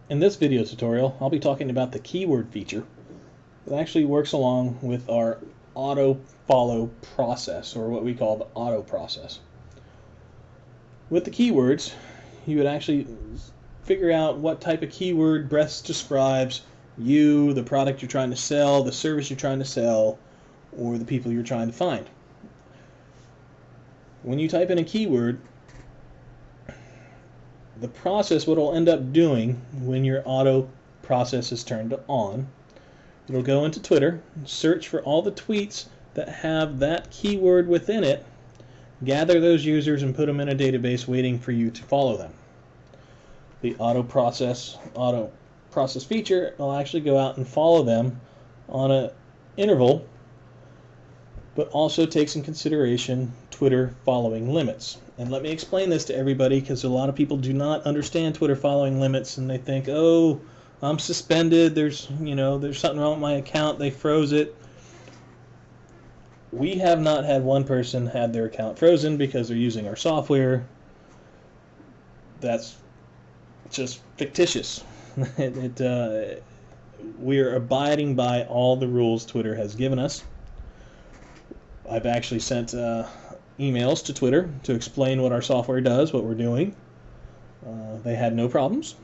In this video tutorial, I'll be talking about the keyword feature that actually works along with our auto follow process, or what we call the auto process. With the keywords, you would actually figure out what type of keyword best describes you, the product you're trying to sell, the service you're trying to sell, or the people you're trying to find. When you type in a keyword, the process, what it'll end up doing when your auto process is turned on, it'll go into Twitter, search for all the tweets that have that keyword within it, gather those users and put them in a database waiting for you to follow them. The auto process feature will actually go out and follow them on an interval, but also takes in consideration Twitter following limits. And let me explain this to everybody, because a lot of people do not understand Twitter following limits, and they think, oh, I'm suspended, there's something wrong with my account, they froze it. We have not had one person had their account frozen because they're using our software. That's just fictitious. We are abiding by all the rules Twitter has given us. I've actually sent emails to Twitter to explain what our software does, what we're doing. They had no problems.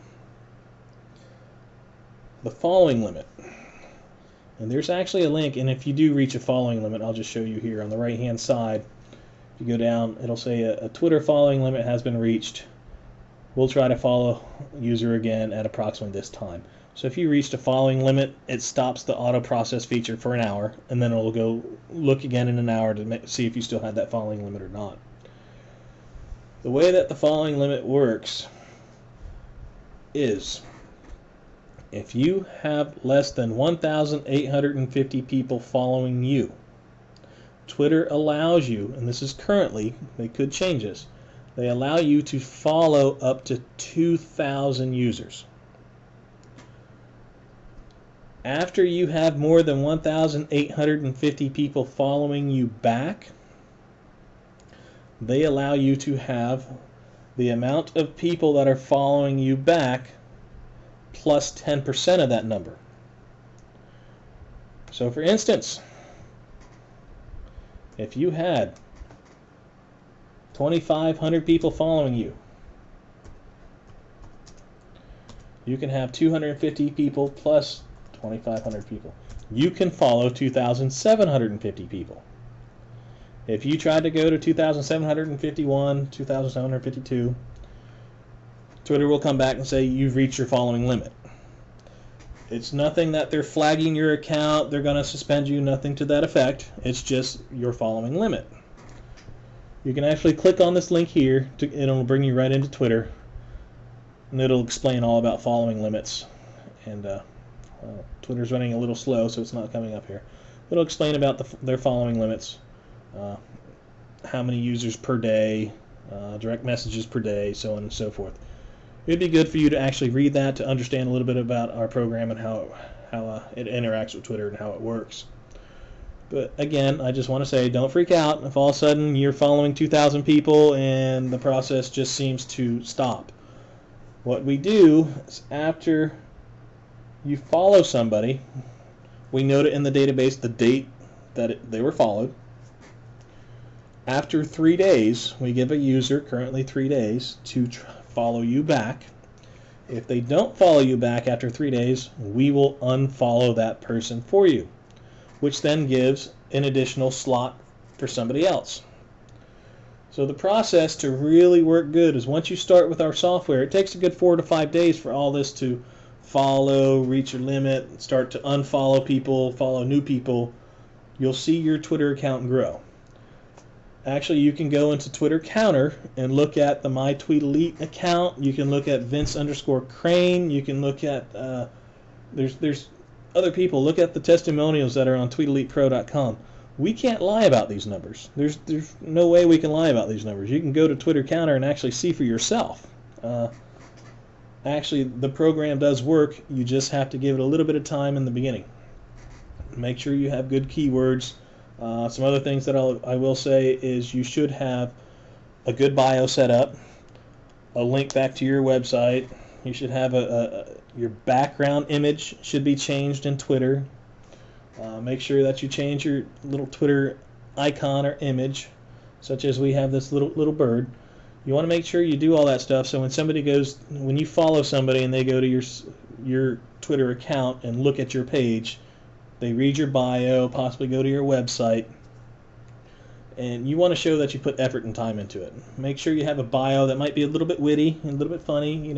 The following limit. And there's actually a link, and if you do reach a following limit, I'll just show you here on the right hand side. If you go down, it'll say a Twitter following limit has been reached. We'll try to follow user again at approximately this time. So if you reached a following limit, it stops the auto process feature for an hour, and then it'll go look again in an hour to see if you still had that following limit or not. The way that the following limit works is if you have less than 1,850 people following you, Twitter allows you, and this is currently, they could change this, they allow you to follow up to 2,000 users. After you have more than 1,850 people following you back, they allow you to have the amount of people that are following you back plus 10% of that number. So for instance, if you had 2,500 people following you, you can have 250 people plus 2,500 people. You can follow 2,750 people. If you tried to go to 2,751, 2,752, Twitter will come back and say you've reached your following limit. It's nothing that they're flagging your account, they're going to suspend you, nothing to that effect. It's just your following limit. You can actually click on this link here, it'll bring you right into Twitter, and it'll explain all about following limits. And Twitter's running a little slow, so it's not coming up here. It'll explain about their following limits, how many users per day, direct messages per day, so on and so forth. It'd be good for you to actually read that to understand a little bit about our program and how it interacts with Twitter and how it works. But again, I just want to say, don't freak out if all of a sudden you're following 2,000 people and the process just seems to stop. What we do is after you follow somebody, we note it in the database the date that they were followed. After 3 days, we give a user, currently 3 days, to follow you back. If they don't follow you back after 3 days, we will unfollow that person for you, which then gives an additional slot for somebody else. So the process to really work good is once you start with our software, it takes a good 4 to 5 days for all this to follow, reach your limit, start to unfollow people, follow new people. You'll see your Twitter account grow. Actually, you can go into Twitter Counter and look at the My TweetElite account. You can look at Vince_Crane. You can look at there's other people. Look at the testimonials that are on TweetElitePro.com. We can't lie about these numbers. There's no way we can lie about these numbers. You can go to Twitter Counter and actually see for yourself. Actually, the program does work. You just have to give it a little bit of time in the beginning. Make sure you have good keywords. Some other things that I will say is you should have a good bio set up, a link back to your website. You should have Your background image should be changed in Twitter. Make sure that you change your little Twitter icon or image, such as we have this little bird. You want to make sure you do all that stuff so when you follow somebody and they go to your Twitter account and look at your page, they read your bio, possibly go to your website, and you want to show that you put effort and time into it. Make sure you have a bio that might be a little bit witty and a little bit funny.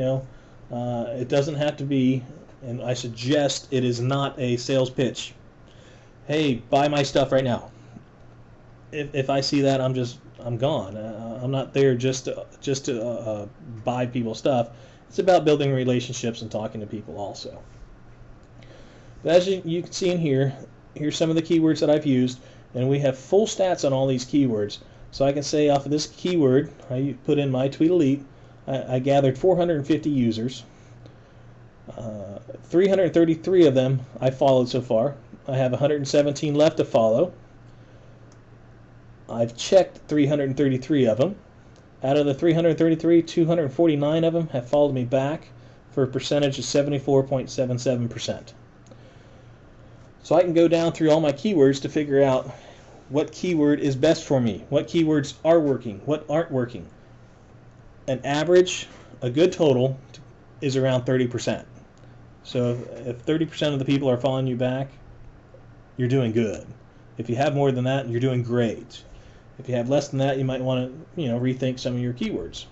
It doesn't have to be, and I suggest it is not a sales pitch. Hey, buy my stuff right now. If I see that, I'm gone. I'm not there just to buy people's stuff. It's about building relationships and talking to people also. But as you can see in here, here's some of the keywords that I've used, and we have full stats on all these keywords. So I can say off of this keyword, I put in my TweetElite, I gathered 450 users. 333 of them I followed so far. I have 117 left to follow. I've checked 333 of them. Out of the 333, 249 of them have followed me back for a percentage of 74.77%. So I can go down through all my keywords to figure out what keyword is best for me, what keywords are working, what aren't working. An average, a good total, is around 30%. So if 30% of the people are following you back, you're doing good. If you have more than that, you're doing great. If you have less than that, you might want to rethink some of your keywords.